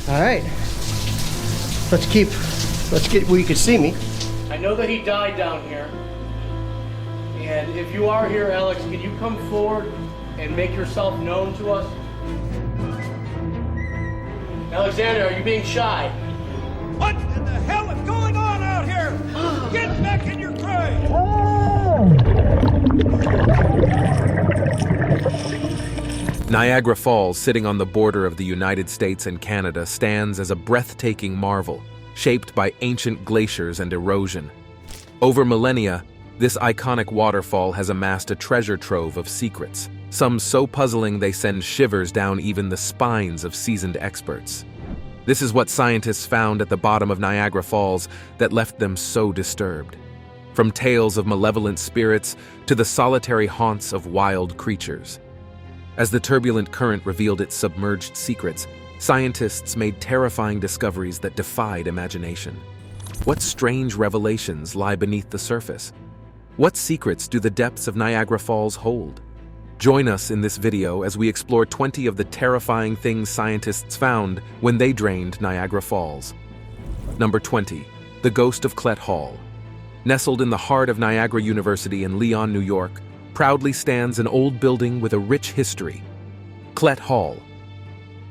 All right. Let's get where you can see me. I know that he died down here. And if you are here, Alex, can you come forward and make yourself known to us? Alexander, are you being shy? What in the hell is going on out here? Get back in your grave! Niagara Falls, sitting on the border of the United States and Canada, stands as a breathtaking marvel, shaped by ancient glaciers and erosion. Over millennia, this iconic waterfall has amassed a treasure trove of secrets, some so puzzling they send shivers down even the spines of seasoned experts. This is what scientists found at the bottom of Niagara Falls that left them so disturbed. From tales of malevolent spirits to the solitary haunts of wild creatures. As the turbulent current revealed its submerged secrets, scientists made terrifying discoveries that defied imagination. What strange revelations lie beneath the surface? What secrets do the depths of Niagara Falls hold? Join us in this video as we explore 20 of the terrifying things scientists found when they drained Niagara Falls. Number 20. The Ghost of Clet Hall. Nestled in the heart of Niagara University in Leon, New York, proudly stands an old building with a rich history, Clet Hall.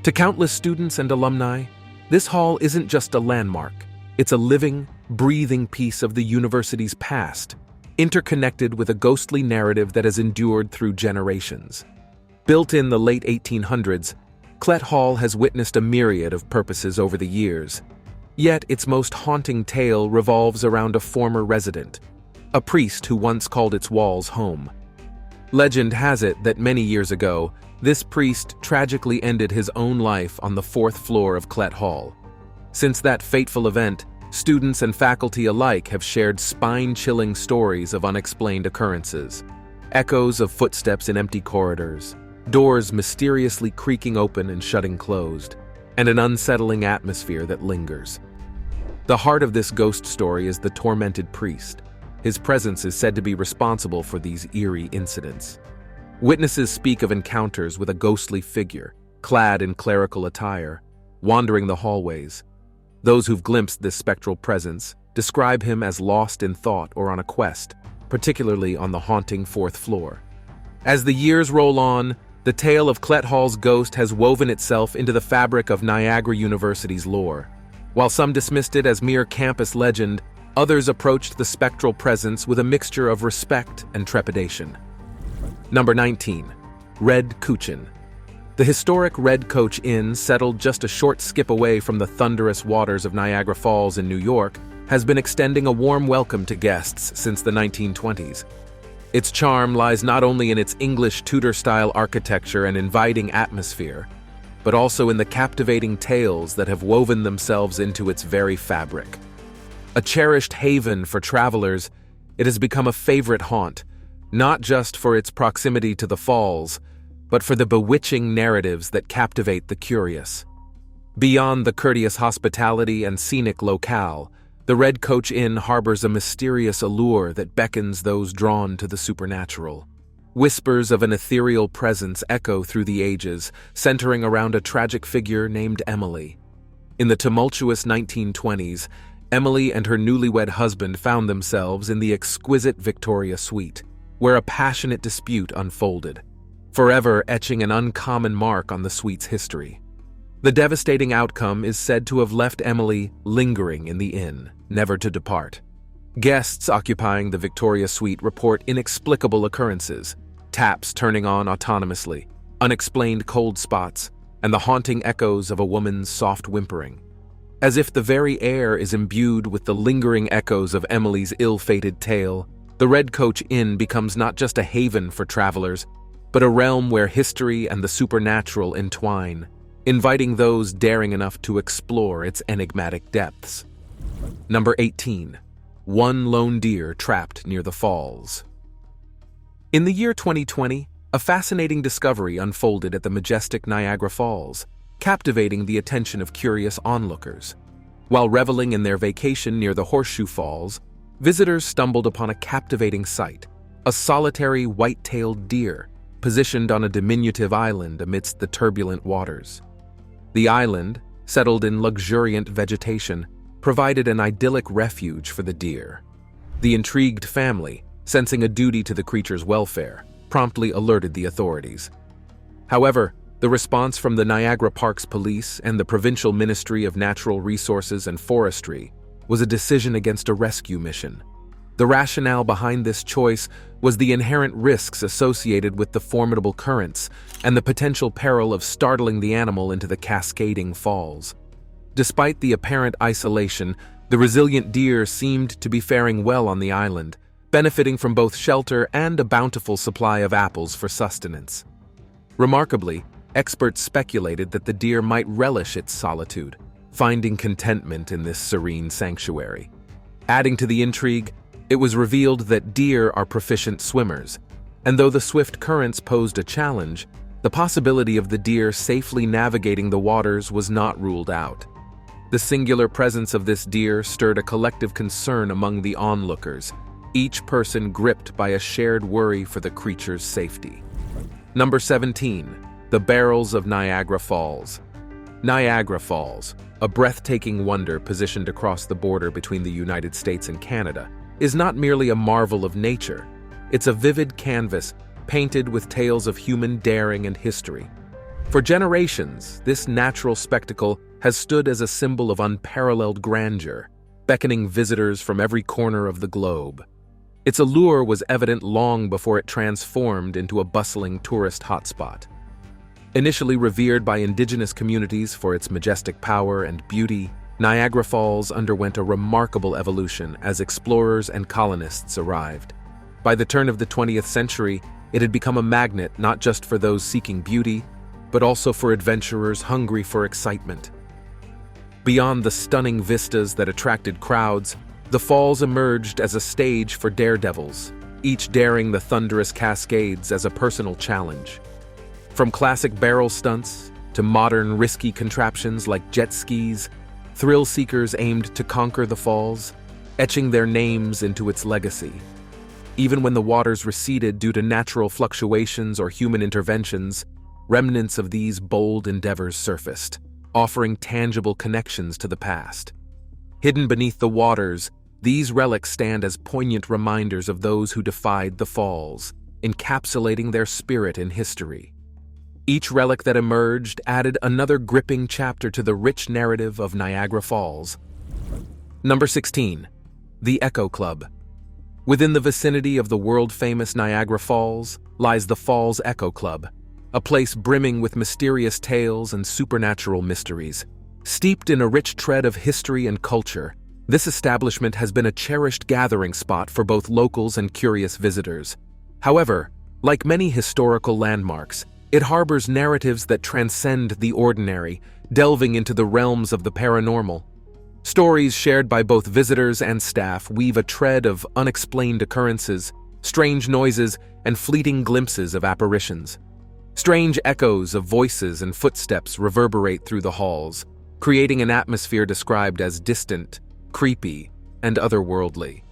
To countless students and alumni, this hall isn't just a landmark, it's a living, breathing piece of the university's past, interconnected with a ghostly narrative that has endured through generations. Built in the late 1800s, Clet Hall has witnessed a myriad of purposes over the years. Yet its most haunting tale revolves around a former resident, a priest who once called its walls home. Legend has it that many years ago, this priest tragically ended his own life on the 4th floor of Clet Hall. Since that fateful event, students and faculty alike have shared spine-chilling stories of unexplained occurrences, echoes of footsteps in empty corridors, doors mysteriously creaking open and shutting closed, and an unsettling atmosphere that lingers. The heart of this ghost story is the tormented priest. His presence is said to be responsible for these eerie incidents. Witnesses speak of encounters with a ghostly figure, clad in clerical attire, wandering the hallways. Those who've glimpsed this spectral presence describe him as lost in thought or on a quest, particularly on the haunting 4th floor. As the years roll on, the tale of Clet Hall's ghost has woven itself into the fabric of Niagara University's lore. While some dismissed it as mere campus legend, others approached the spectral presence with a mixture of respect and trepidation. Number 19. Red Cochin. The historic Red Coach Inn, settled just a short skip away from the thunderous waters of Niagara Falls in New York, has been extending a warm welcome to guests since the 1920s. Its charm lies not only in its English Tudor-style architecture and inviting atmosphere, but also in the captivating tales that have woven themselves into its very fabric. A cherished haven for travelers, it has become a favorite haunt, not just for its proximity to the falls, but for the bewitching narratives that captivate the curious. Beyond the courteous hospitality and scenic locale, the Red Coach Inn harbors a mysterious allure that beckons those drawn to the supernatural. Whispers of an ethereal presence echo through the ages, centering around a tragic figure named Emily. In the tumultuous 1920s, Emily and her newlywed husband found themselves in the exquisite Victoria Suite, where a passionate dispute unfolded, forever etching an uncommon mark on the suite's history. The devastating outcome is said to have left Emily lingering in the inn, never to depart. Guests occupying the Victoria Suite report inexplicable occurrences, taps turning on autonomously, unexplained cold spots, and the haunting echoes of a woman's soft whimpering. As if the very air is imbued with the lingering echoes of Emily's ill-fated tale, the Red Coach Inn becomes not just a haven for travelers, but a realm where history and the supernatural entwine, inviting those daring enough to explore its enigmatic depths. Number 18. One lone deer trapped near the falls. In the year 2020, a fascinating discovery unfolded at the majestic Niagara Falls, captivating the attention of curious onlookers. While reveling in their vacation near the Horseshoe Falls, visitors stumbled upon a captivating sight, a solitary white-tailed deer, positioned on a diminutive island amidst the turbulent waters. The island, settled in luxuriant vegetation, provided an idyllic refuge for the deer. The intrigued family, sensing a duty to the creature's welfare, promptly alerted the authorities. However, the response from the Niagara Parks Police and the Provincial Ministry of Natural Resources and Forestry was a decision against a rescue mission. The rationale behind this choice was the inherent risks associated with the formidable currents and the potential peril of startling the animal into the cascading falls. Despite the apparent isolation, the resilient deer seemed to be faring well on the island, benefiting from both shelter and a bountiful supply of apples for sustenance. Remarkably, experts speculated that the deer might relish its solitude, finding contentment in this serene sanctuary. Adding to the intrigue, it was revealed that deer are proficient swimmers, and though the swift currents posed a challenge, the possibility of the deer safely navigating the waters was not ruled out. The singular presence of this deer stirred a collective concern among the onlookers, each person gripped by a shared worry for the creature's safety. Number 17. The Barrels of Niagara Falls. Niagara Falls, a breathtaking wonder positioned across the border between the United States and Canada, is not merely a marvel of nature. It's a vivid canvas painted with tales of human daring and history. For generations, this natural spectacle has stood as a symbol of unparalleled grandeur, beckoning visitors from every corner of the globe. Its allure was evident long before it transformed into a bustling tourist hotspot. Initially revered by indigenous communities for its majestic power and beauty, Niagara Falls underwent a remarkable evolution as explorers and colonists arrived. By the turn of the 20th century, it had become a magnet not just for those seeking beauty, but also for adventurers hungry for excitement. Beyond the stunning vistas that attracted crowds, the falls emerged as a stage for daredevils, each daring the thunderous cascades as a personal challenge. From classic barrel stunts to modern risky contraptions like jet skis, thrill seekers aimed to conquer the falls, etching their names into its legacy. Even when the waters receded due to natural fluctuations or human interventions, remnants of these bold endeavors surfaced, offering tangible connections to the past. Hidden beneath the waters, these relics stand as poignant reminders of those who defied the falls, encapsulating their spirit in history. Each relic that emerged added another gripping chapter to the rich narrative of Niagara Falls. Number 16. The Echo Club. Within the vicinity of the world-famous Niagara Falls lies the Falls Echo Club, a place brimming with mysterious tales and supernatural mysteries. Steeped in a rich tread of history and culture, this establishment has been a cherished gathering spot for both locals and curious visitors. However, like many historical landmarks, it harbors narratives that transcend the ordinary, delving into the realms of the paranormal. Stories shared by both visitors and staff weave a tread of unexplained occurrences, strange noises, and fleeting glimpses of apparitions. Strange echoes of voices and footsteps reverberate through the halls, creating an atmosphere described as distant, creepy, and otherworldly.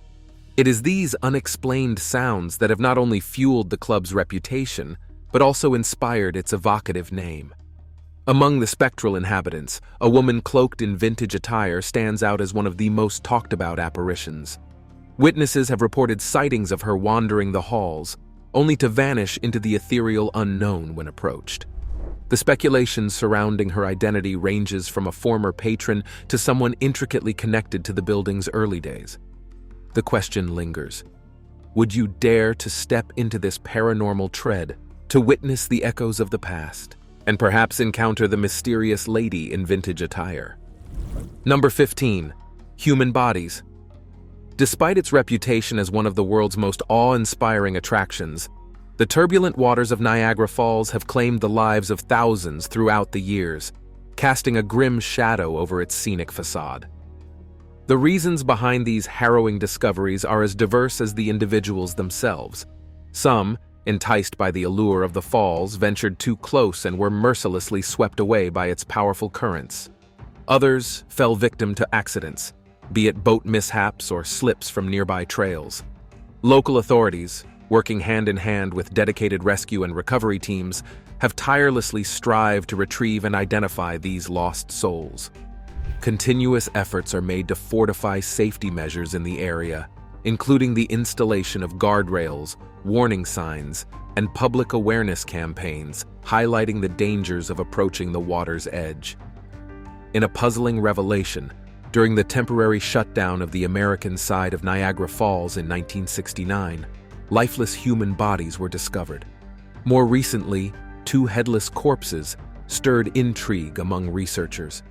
It is these unexplained sounds that have not only fueled the club's reputation, but also inspired its evocative name. Among the spectral inhabitants, a woman cloaked in vintage attire stands out as one of the most talked-about apparitions. Witnesses have reported sightings of her wandering the halls, only to vanish into the ethereal unknown when approached. The speculation surrounding her identity ranges from a former patron to someone intricately connected to the building's early days. The question lingers: would you dare to step into this paranormal tread, to witness the echoes of the past, and perhaps encounter the mysterious lady in vintage attire? Number 15. Human bodies. Despite its reputation as one of the world's most awe-inspiring attractions, the turbulent waters of Niagara Falls have claimed the lives of thousands throughout the years, casting a grim shadow over its scenic facade. The reasons behind these harrowing discoveries are as diverse as the individuals themselves. Some, enticed by the allure of the falls, ventured too close and were mercilessly swept away by its powerful currents. Others fell victim to accidents, be it boat mishaps or slips from nearby trails. Local authorities, working hand in hand with dedicated rescue and recovery teams, have tirelessly strived to retrieve and identify these lost souls. Continuous efforts are made to fortify safety measures in the area, including the installation of guardrails, warning signs, and public awareness campaigns highlighting the dangers of approaching the water's edge. In a puzzling revelation, during the temporary shutdown of the American side of Niagara Falls in 1969, lifeless human bodies were discovered. More recently, 2 headless corpses stirred intrigue among researchers.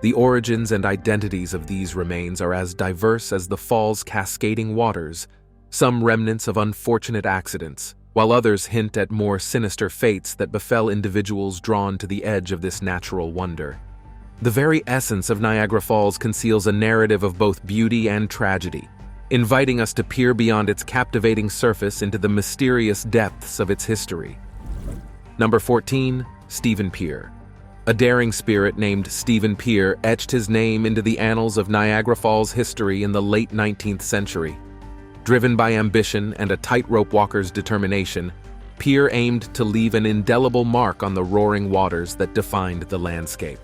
The origins and identities of these remains are as diverse as the fall's cascading waters, some remnants of unfortunate accidents, while others hint at more sinister fates that befell individuals drawn to the edge of this natural wonder. The very essence of Niagara Falls conceals a narrative of both beauty and tragedy, inviting us to peer beyond its captivating surface into the mysterious depths of its history. Number 14, Stephen Pier. A daring spirit named Stephen Pier etched his name into the annals of Niagara Falls history in the late 19th century. Driven by ambition and a tightrope walker's determination, Pier aimed to leave an indelible mark on the roaring waters that defined the landscape.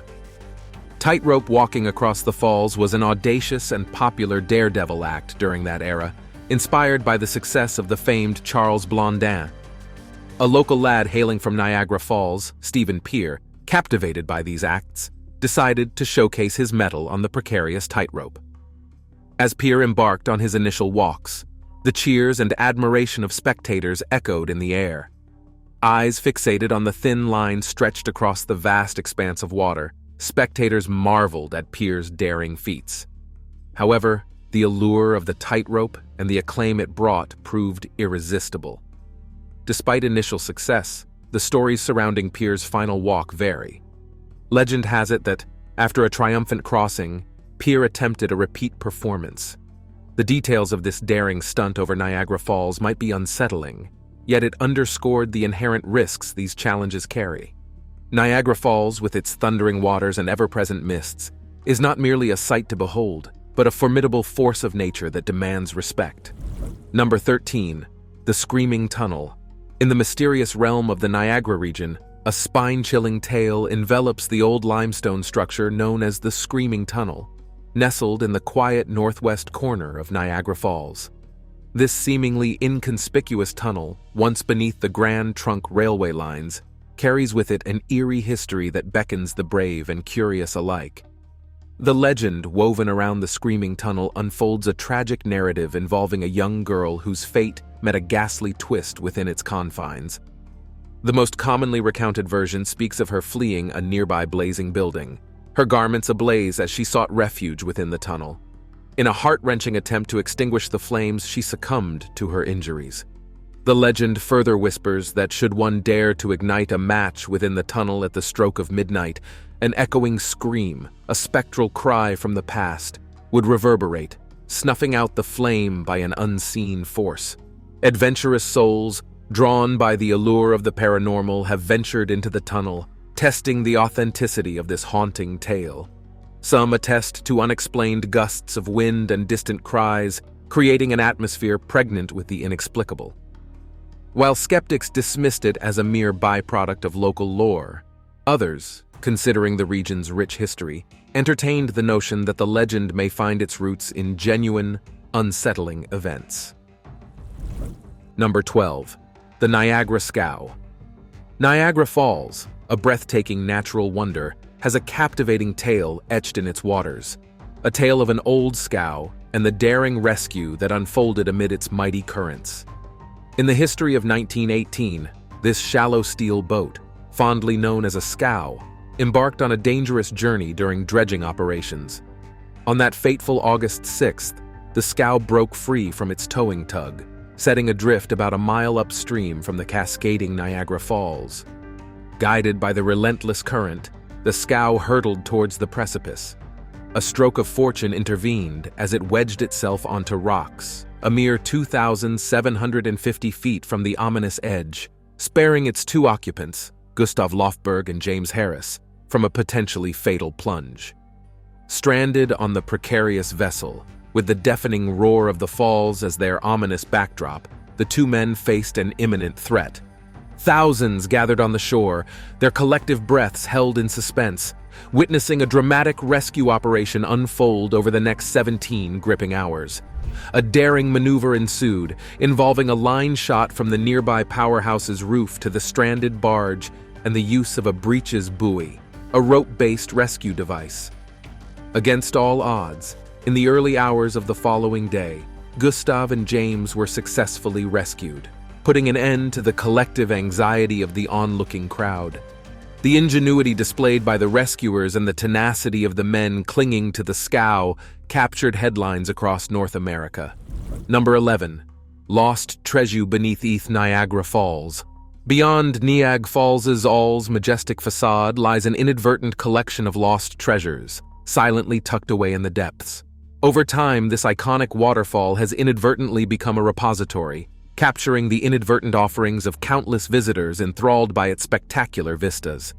Tightrope walking across the falls was an audacious and popular daredevil act during that era, inspired by the success of the famed Charles Blondin. A local lad hailing from Niagara Falls, Stephen Pier, captivated by these acts, decided to showcase his mettle on the precarious tightrope. As Pier embarked on his initial walks, the cheers and admiration of spectators echoed in the air. Eyes fixated on the thin line stretched across the vast expanse of water, spectators marveled at Pier's daring feats. However, the allure of the tightrope and the acclaim it brought proved irresistible. Despite initial success, the stories surrounding Pier's final walk vary. Legend has it that, after a triumphant crossing, Pier attempted a repeat performance. The details of this daring stunt over Niagara Falls might be unsettling, yet it underscored the inherent risks these challenges carry. Niagara Falls, with its thundering waters and ever-present mists, is not merely a sight to behold, but a formidable force of nature that demands respect. Number 13, the Screaming Tunnel. In the mysterious realm of the Niagara region, a spine-chilling tale envelops the old limestone structure known as the Screaming Tunnel, nestled in the quiet northwest corner of Niagara Falls. This seemingly inconspicuous tunnel, once beneath the Grand Trunk railway lines, carries with it an eerie history that beckons the brave and curious alike. The legend woven around the Screaming Tunnel unfolds a tragic narrative involving a young girl whose fate met a ghastly twist within its confines. The most commonly recounted version speaks of her fleeing a nearby blazing building, her garments ablaze as she sought refuge within the tunnel. In a heart-wrenching attempt to extinguish the flames, she succumbed to her injuries. The legend further whispers that should one dare to ignite a match within the tunnel at the stroke of midnight, an echoing scream, a spectral cry from the past, would reverberate, snuffing out the flame by an unseen force. Adventurous souls, drawn by the allure of the paranormal, have ventured into the tunnel, testing the authenticity of this haunting tale. Some attest to unexplained gusts of wind and distant cries, creating an atmosphere pregnant with the inexplicable. While skeptics dismissed it as a mere byproduct of local lore, others, considering the region's rich history, entertained the notion that the legend may find its roots in genuine, unsettling events. Number 12. The Niagara Scow. Niagara Falls, a breathtaking natural wonder, has a captivating tale etched in its waters, a tale of an old scow and the daring rescue that unfolded amid its mighty currents. In the history of 1918, this shallow steel boat, fondly known as a scow, embarked on a dangerous journey during dredging operations. On that fateful August 6th, the scow broke free from its towing tug, setting adrift about a mile upstream from the cascading Niagara Falls. Guided by the relentless current, the scow hurtled towards the precipice. A stroke of fortune intervened as it wedged itself onto rocks, a mere 2,750 feet from the ominous edge, sparing its 2 occupants, Gustav Lofberg and James Harris, from a potentially fatal plunge. Stranded on the precarious vessel, with the deafening roar of the falls as their ominous backdrop, the 2 men faced an imminent threat: Thousands gathered on the shore, their collective breaths held in suspense, witnessing a dramatic rescue operation unfold over the next 17 gripping hours. A daring maneuver ensued, involving a line shot from the nearby powerhouse's roof to the stranded barge and the use of a breeches buoy, a rope-based rescue device. Against all odds, in the early hours of the following day, Gustav and James were successfully rescued, putting an end to the collective anxiety of the onlooking crowd. The ingenuity displayed by the rescuers and the tenacity of the men clinging to the scow captured headlines across North America. Number 11. Lost treasure beneath Niagara Falls. Beyond Niagara Falls's all's majestic facade lies an inadvertent collection of lost treasures, silently tucked away in the depths. Over time, this iconic waterfall has inadvertently become a repository, capturing the inadvertent offerings of countless visitors enthralled by its spectacular vistas.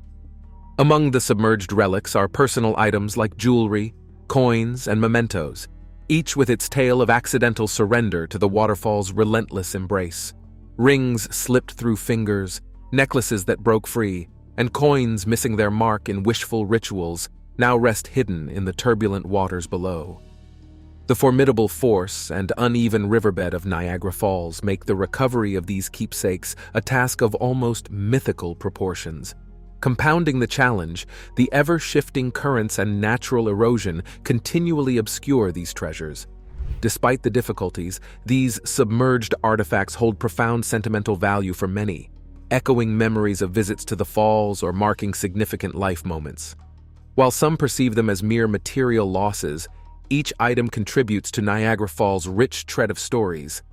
Among the submerged relics are personal items like jewelry, coins, and mementos, each with its tale of accidental surrender to the waterfall's relentless embrace. Rings slipped through fingers, necklaces that broke free, and coins missing their mark in wishful rituals now rest hidden in the turbulent waters below. The formidable force and uneven riverbed of Niagara Falls make the recovery of these keepsakes a task of almost mythical proportions. Compounding the challenge, the ever-shifting currents and natural erosion continually obscure these treasures. Despite the difficulties, these submerged artifacts hold profound sentimental value for many, echoing memories of visits to the falls or marking significant life moments. While some perceive them as mere material losses, each item contributes to Niagara Falls' rich tread of stories,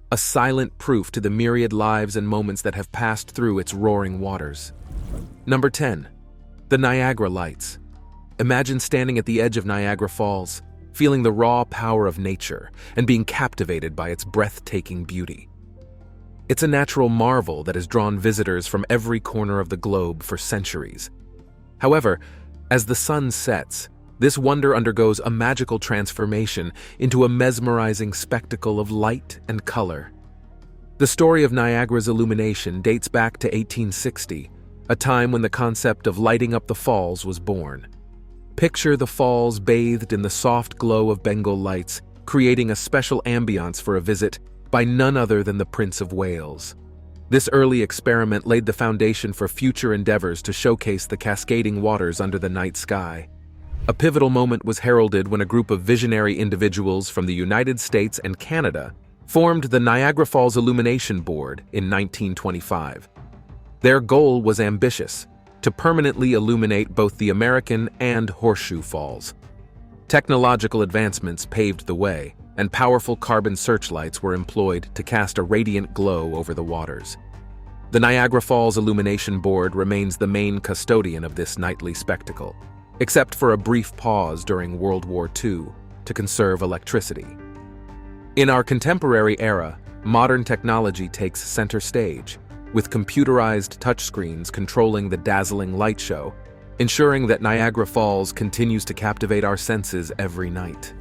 a silent proof to the myriad lives and moments that have passed through its roaring waters. Number 10. The Niagara Lights. Imagine standing at the edge of Niagara Falls, feeling the raw power of nature and being captivated by its breathtaking beauty. It's a natural marvel that has drawn visitors from every corner of the globe for centuries. However, as the sun sets, this wonder undergoes a magical transformation into a mesmerizing spectacle of light and color. The story of Niagara's illumination dates back to 1860, a time when the concept of lighting up the falls was born. Picture the falls bathed in the soft glow of Bengal lights, creating a special ambiance for a visit by none other than the Prince of Wales. This early experiment laid the foundation for future endeavors to showcase the cascading waters under the night sky. A pivotal moment was heralded when a group of visionary individuals from the United States and Canada formed the Niagara Falls Illumination Board in 1925. Their goal was ambitious: to permanently illuminate both the American and Horseshoe Falls. Technological advancements paved the way, and powerful carbon searchlights were employed to cast a radiant glow over the waters. The Niagara Falls Illumination Board remains the main custodian of this nightly spectacle, except for a brief pause during World War II to conserve electricity. In our contemporary era, modern technology takes center stage, with computerized touchscreens controlling the dazzling light show, ensuring that Niagara Falls continues to captivate our senses every night.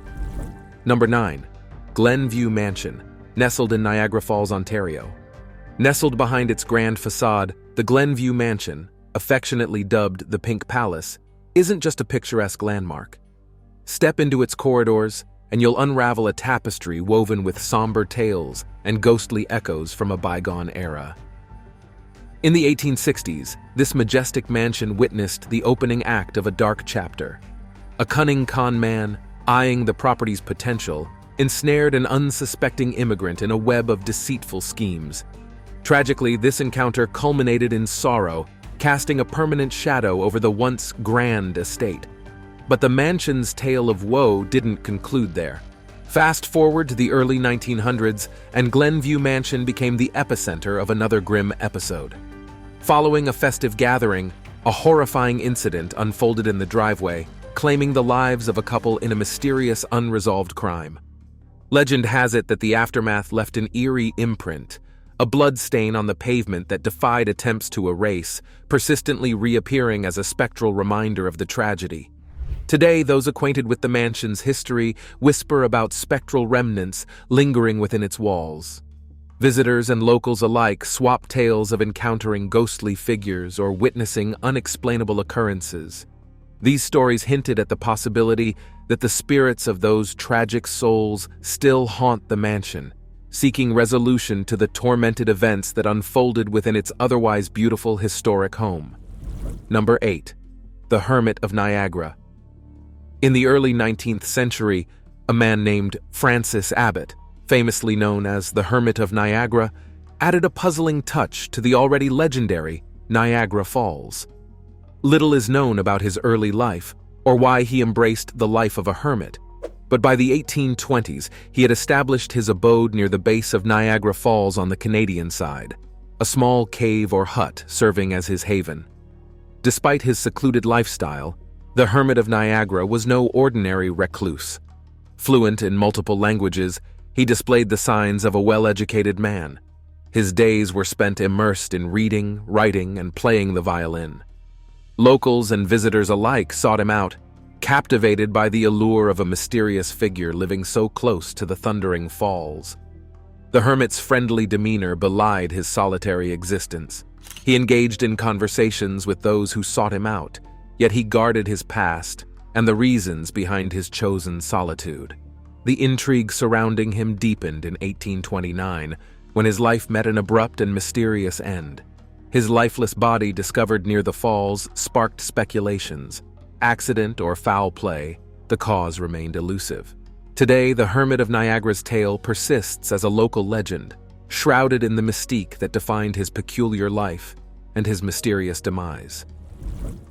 Number 9. Glen View Mansion, nestled in Niagara Falls, Ontario. Nestled behind its grand facade, the Glen View Mansion, affectionately dubbed the Pink Palace, isn't just a picturesque landmark. Step into its corridors, and you'll unravel a tapestry woven with somber tales and ghostly echoes from a bygone era. In the 1860s, this majestic mansion witnessed the opening act of a dark chapter. A cunning con man, eyeing the property's potential, ensnared an unsuspecting immigrant in a web of deceitful schemes. Tragically, this encounter culminated in sorrow, casting a permanent shadow over the once grand estate. But the mansion's tale of woe didn't conclude there. Fast forward to the early 1900s, and Glenview Mansion became the epicenter of another grim episode. Following a festive gathering, a horrifying incident unfolded in the driveway, claiming the lives of a couple in a mysterious, unresolved crime. Legend has it that the aftermath left an eerie imprint, a blood stain on the pavement that defied attempts to erase, persistently reappearing as a spectral reminder of the tragedy. Today, those acquainted with the mansion's history whisper about spectral remnants lingering within its walls. Visitors and locals alike swap tales of encountering ghostly figures or witnessing unexplainable occurrences. These stories hinted at the possibility that the spirits of those tragic souls still haunt the mansion, seeking resolution to the tormented events that unfolded within its otherwise beautiful historic home. Number 8. The Hermit of Niagara. In the early 19th century, a man named Francis Abbott, famously known as the Hermit of Niagara, added a puzzling touch to the already legendary Niagara Falls. Little is known about his early life, or why he embraced the life of a hermit, but by the 1820s he had established his abode near the base of Niagara Falls on the Canadian side, a small cave or hut serving as his haven. Despite his secluded lifestyle, the Hermit of Niagara was no ordinary recluse. Fluent in multiple languages, he displayed the signs of a well-educated man. His days were spent immersed in reading, writing, and playing the violin. Locals and visitors alike sought him out, captivated by the allure of a mysterious figure living so close to the thundering falls. The hermit's friendly demeanor belied his solitary existence. He engaged in conversations with those who sought him out, yet he guarded his past and the reasons behind his chosen solitude. The intrigue surrounding him deepened in 1829, when his life met an abrupt and mysterious end. His lifeless body discovered near the falls sparked speculations. Accident or foul play, the cause remained elusive. Today, the Hermit of Niagara's tale persists as a local legend, shrouded in the mystique that defined his peculiar life and his mysterious demise.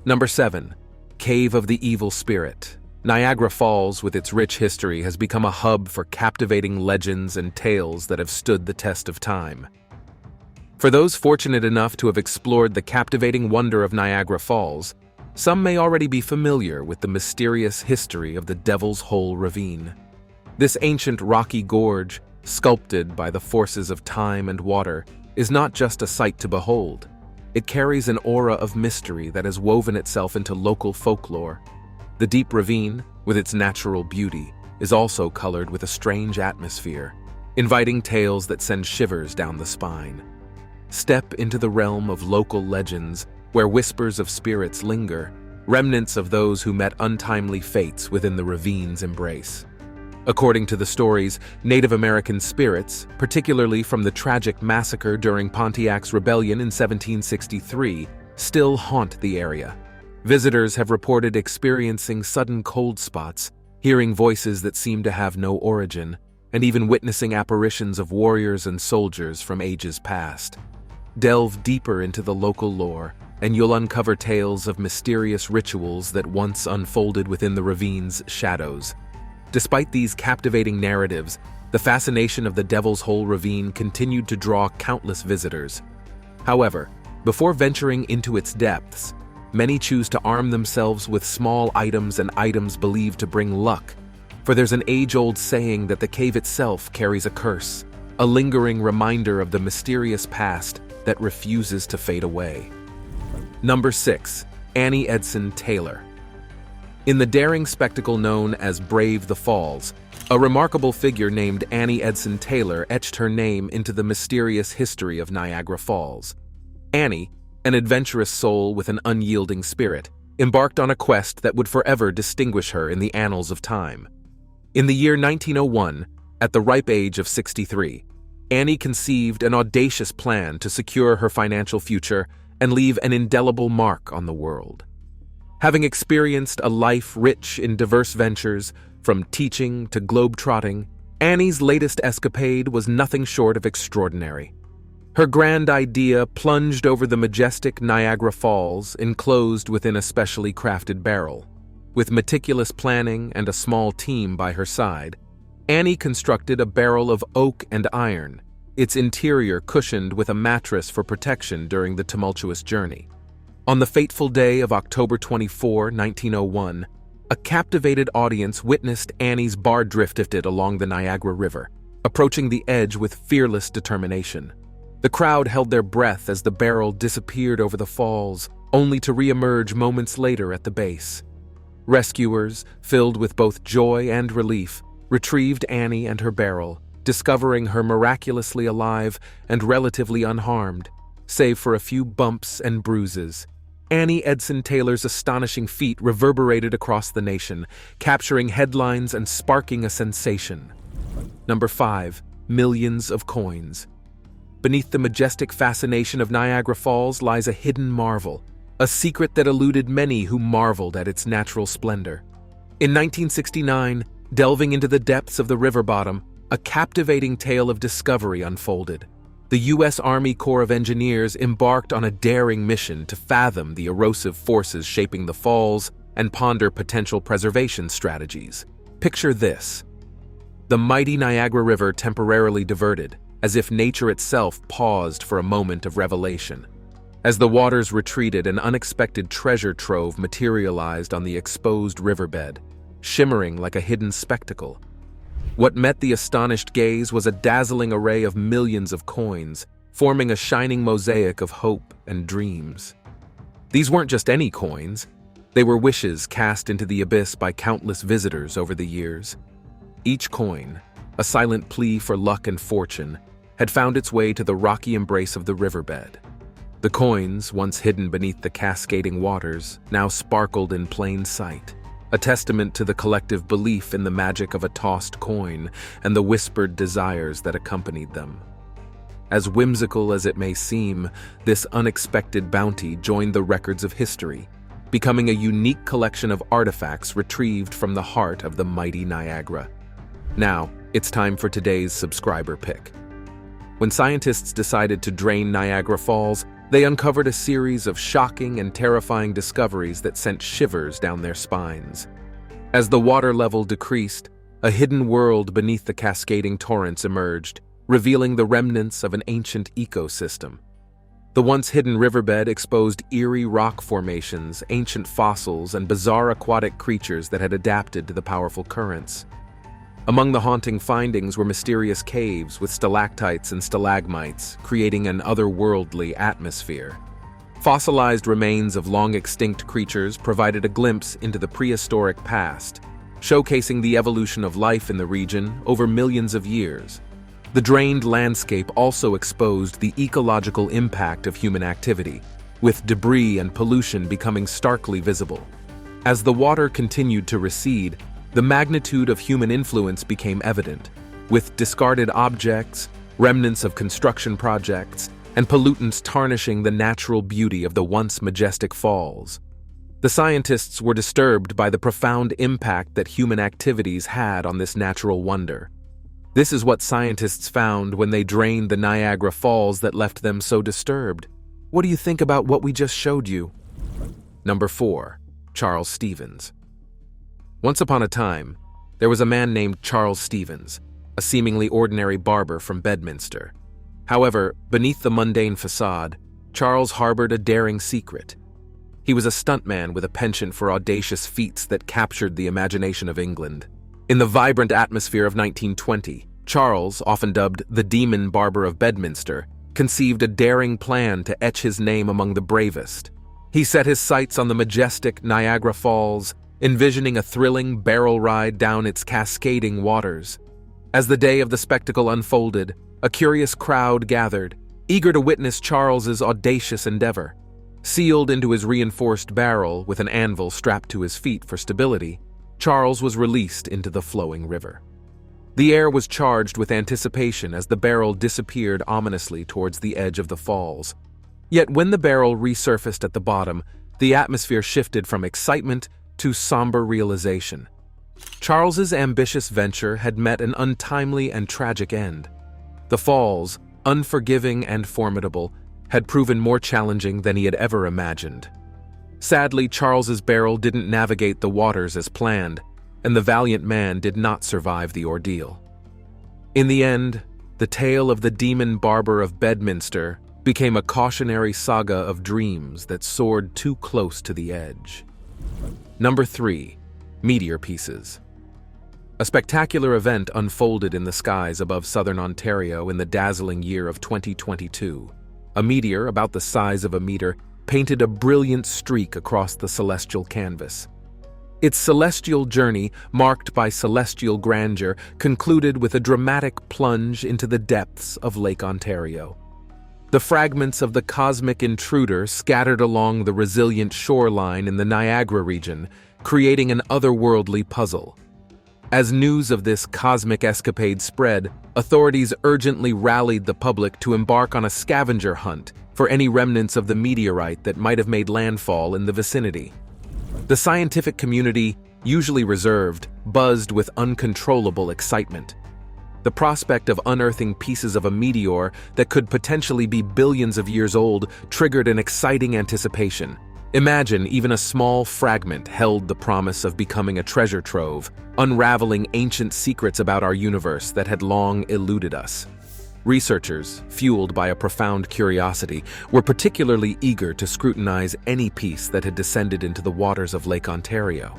Number 7. Cave of the Evil Spirit. Niagara Falls, with its rich history, has become a hub for captivating legends and tales that have stood the test of time. For those fortunate enough to have explored the captivating wonder of Niagara Falls, some may already be familiar with the mysterious history of the Devil's Hole Ravine. This ancient rocky gorge, sculpted by the forces of time and water, is not just a sight to behold. It carries an aura of mystery that has woven itself into local folklore. The deep ravine, with its natural beauty, is also colored with a strange atmosphere, inviting tales that send shivers down the spine. Step into the realm of local legends, where whispers of spirits linger, remnants of those who met untimely fates within the ravine's embrace. According to the stories, Native American spirits, particularly from the tragic massacre during Pontiac's rebellion in 1763, still haunt the area. Visitors have reported experiencing sudden cold spots, hearing voices that seem to have no origin, and even witnessing apparitions of warriors and soldiers from ages past. Delve deeper into the local lore, and you'll uncover tales of mysterious rituals that once unfolded within the ravine's shadows. Despite these captivating narratives, the fascination of the Devil's Hole Ravine continued to draw countless visitors. However, before venturing into its depths, many choose to arm themselves with small items and items believed to bring luck, for there's an age-old saying that the cave itself carries a curse, a lingering reminder of the mysterious past that refuses to fade away. Number 6. Annie Edson Taylor. In the daring spectacle known as Brave the Falls, a remarkable figure named Annie Edson Taylor etched her name into the mysterious history of Niagara Falls. Annie, an adventurous soul with an unyielding spirit, embarked on a quest that would forever distinguish her in the annals of time. In the year 1901, at the ripe age of 63, Annie conceived an audacious plan to secure her financial future and leave an indelible mark on the world. Having experienced a life rich in diverse ventures, from teaching to globe-trotting, Annie's latest escapade was nothing short of extraordinary. Her grand idea plunged over the majestic Niagara Falls, enclosed within a specially crafted barrel. With meticulous planning and a small team by her side, Annie constructed a barrel of oak and iron, its interior cushioned with a mattress for protection during the tumultuous journey. On the fateful day of October 24, 1901, a captivated audience witnessed Annie's barge drifted along the Niagara River, approaching the edge with fearless determination. The crowd held their breath as the barrel disappeared over the falls, only to re-emerge moments later at the base. Rescuers, filled with both joy and relief, retrieved Annie and her barrel, discovering her miraculously alive and relatively unharmed, save for a few bumps and bruises. Annie Edson Taylor's astonishing feat reverberated across the nation, capturing headlines and sparking a sensation. Number 5. Millions of coins. Beneath the majestic fascination of Niagara Falls lies a hidden marvel, a secret that eluded many who marveled at its natural splendor. In 1969, delving into the depths of the river bottom, a captivating tale of discovery unfolded. The U.S. Army Corps of Engineers embarked on a daring mission to fathom the erosive forces shaping the falls and ponder potential preservation strategies. Picture this. The mighty Niagara River temporarily diverted, as if nature itself paused for a moment of revelation. As the waters retreated, an unexpected treasure trove materialized on the exposed riverbed, shimmering like a hidden spectacle. What met the astonished gaze was a dazzling array of millions of coins, forming a shining mosaic of hope and dreams. These weren't just any coins. They were wishes cast into the abyss by countless visitors over the years. Each coin, a silent plea for luck and fortune, had found its way to the rocky embrace of the riverbed. The coins, once hidden beneath the cascading waters, now sparkled in plain sight, a testament to the collective belief in the magic of a tossed coin and the whispered desires that accompanied them. As whimsical as it may seem, this unexpected bounty joined the records of history, becoming a unique collection of artifacts retrieved from the heart of the mighty Niagara. Now, it's time for today's subscriber pick. When scientists decided to drain Niagara Falls, they uncovered a series of shocking and terrifying discoveries that sent shivers down their spines. As the water level decreased, a hidden world beneath the cascading torrents emerged, revealing the remnants of an ancient ecosystem. The once hidden riverbed exposed eerie rock formations, ancient fossils, and bizarre aquatic creatures that had adapted to the powerful currents. Among the haunting findings were mysterious caves with stalactites and stalagmites, creating an otherworldly atmosphere. Fossilized remains of long-extinct creatures provided a glimpse into the prehistoric past, showcasing the evolution of life in the region over millions of years. The drained landscape also exposed the ecological impact of human activity, with debris and pollution becoming starkly visible. As the water continued to recede, the magnitude of human influence became evident, with discarded objects, remnants of construction projects, and pollutants tarnishing the natural beauty of the once majestic falls. The scientists were disturbed by the profound impact that human activities had on this natural wonder. This is what scientists found when they drained the Niagara Falls that left them so disturbed. What do you think about what we just showed you? Number 4. Charles Stevens. Once upon a time, there was a man named Charles Stevens, a seemingly ordinary barber from Bedminster. However, beneath the mundane facade, Charles harbored a daring secret. He was a stuntman with a penchant for audacious feats that captured the imagination of England. In the vibrant atmosphere of 1920, Charles, often dubbed the Demon Barber of Bedminster, conceived a daring plan to etch his name among the bravest. He set his sights on the majestic Niagara Falls, envisioning a thrilling barrel ride down its cascading waters. As the day of the spectacle unfolded, a curious crowd gathered, eager to witness Charles's audacious endeavor. Sealed into his reinforced barrel with an anvil strapped to his feet for stability, Charles was released into the flowing river. The air was charged with anticipation as the barrel disappeared ominously towards the edge of the falls. Yet when the barrel resurfaced at the bottom, the atmosphere shifted from excitement to somber realization. Charles's ambitious venture had met an untimely and tragic end. The falls, unforgiving and formidable, had proven more challenging than he had ever imagined. Sadly, Charles's barrel didn't navigate the waters as planned, and the valiant man did not survive the ordeal. In the end, the tale of the Demon Barber of Bedminster became a cautionary saga of dreams that soared too close to the edge. Number 3. Meteor Pieces. A spectacular event unfolded in the skies above southern Ontario in the dazzling year of 2022. A meteor about the size of a meter painted a brilliant streak across the celestial canvas. Its celestial journey, marked by celestial grandeur, concluded with a dramatic plunge into the depths of Lake Ontario. The fragments of the cosmic intruder scattered along the resilient shoreline in the Niagara region, creating an otherworldly puzzle. As news of this cosmic escapade spread, authorities urgently rallied the public to embark on a scavenger hunt for any remnants of the meteorite that might have made landfall in the vicinity. The scientific community, usually reserved, buzzed with uncontrollable excitement. The prospect of unearthing pieces of a meteor that could potentially be billions of years old triggered an exciting anticipation. Imagine even a small fragment held the promise of becoming a treasure trove, unraveling ancient secrets about our universe that had long eluded us. Researchers, fueled by a profound curiosity, were particularly eager to scrutinize any piece that had descended into the waters of Lake Ontario.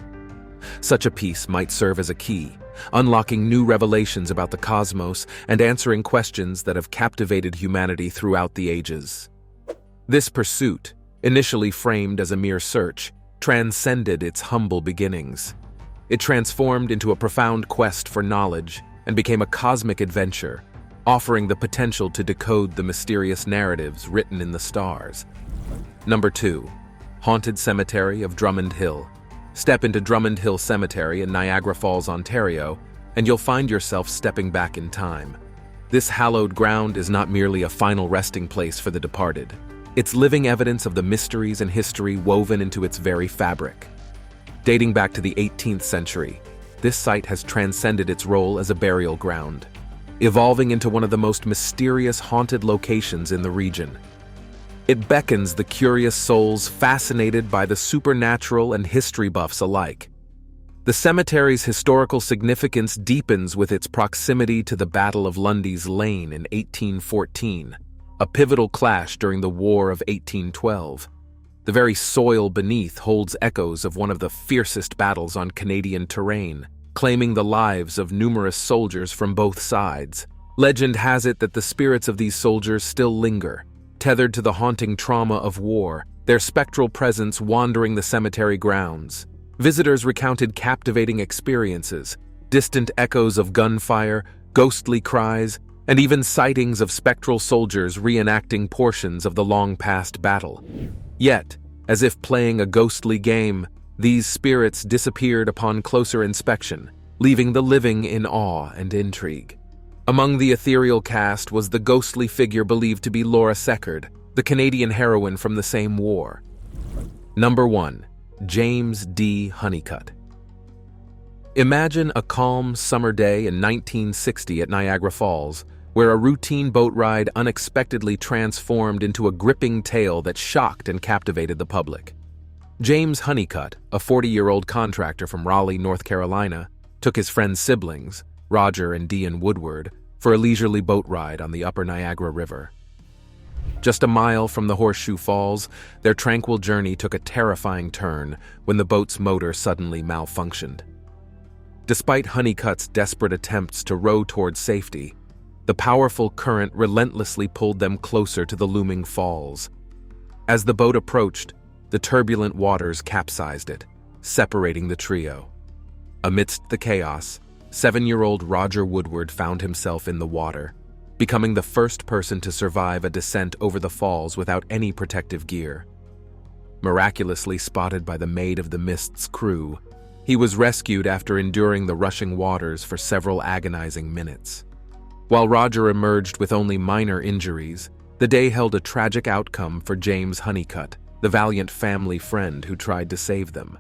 Such a piece might serve as a key, unlocking new revelations about the cosmos and answering questions that have captivated humanity throughout the ages. This pursuit, initially framed as a mere search, transcended its humble beginnings. It transformed into a profound quest for knowledge and became a cosmic adventure, offering the potential to decode the mysterious narratives written in the stars. Number 2. Haunted Cemetery of Drummond Hill. Step into Drummond Hill Cemetery in Niagara Falls, Ontario, and you'll find yourself stepping back in time. This hallowed ground is not merely a final resting place for the departed. It's living evidence of the mysteries and history woven into its very fabric. Dating back to the 18th century, this site has transcended its role as a burial ground, evolving into one of the most mysterious haunted locations in the region. It beckons the curious souls fascinated by the supernatural and history buffs alike. The cemetery's historical significance deepens with its proximity to the Battle of Lundy's Lane in 1814, a pivotal clash during the War of 1812. The very soil beneath holds echoes of one of the fiercest battles on Canadian terrain, claiming the lives of numerous soldiers from both sides. Legend has it that the spirits of these soldiers still linger, tethered to the haunting trauma of war, their spectral presence wandering the cemetery grounds. Visitors recounted captivating experiences, distant echoes of gunfire, ghostly cries, and even sightings of spectral soldiers reenacting portions of the long-past battle. Yet, as if playing a ghostly game, these spirits disappeared upon closer inspection, leaving the living in awe and intrigue. Among the ethereal cast was the ghostly figure believed to be Laura Seckard, the Canadian heroine from the same war. Number 1. James D. Honeycut. Imagine a calm summer day in 1960 at Niagara Falls, where a routine boat ride unexpectedly transformed into a gripping tale that shocked and captivated the public. James Honeycut, a 40-year-old contractor from Raleigh, North Carolina, took his friend's siblings, Roger and Dean Woodward, for a leisurely boat ride on the upper Niagara River. Just a mile from the Horseshoe Falls, their tranquil journey took a terrifying turn when the boat's motor suddenly malfunctioned. Despite Honeycut's desperate attempts to row toward safety, the powerful current relentlessly pulled them closer to the looming falls. As the boat approached, the turbulent waters capsized it, separating the trio. Amidst the chaos, 7-year-old Roger Woodward found himself in the water, becoming the first person to survive a descent over the falls without any protective gear. Miraculously spotted by the Maid of the Mist's crew, he was rescued after enduring the rushing waters for several agonizing minutes. While Roger emerged with only minor injuries, the day held a tragic outcome for James Honeycut, the valiant family friend who tried to save them.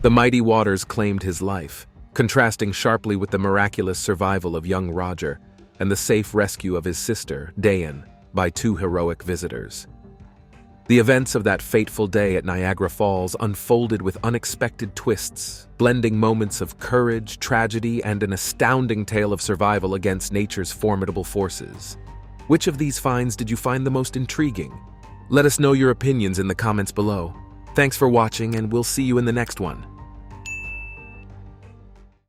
The mighty waters claimed his life, contrasting sharply with the miraculous survival of young Roger and the safe rescue of his sister, Diane, by 2 heroic visitors. The events of that fateful day at Niagara Falls unfolded with unexpected twists, blending moments of courage, tragedy, and an astounding tale of survival against nature's formidable forces. Which of these finds did you find the most intriguing? Let us know your opinions in the comments below. Thanks for watching, and we'll see you in the next one.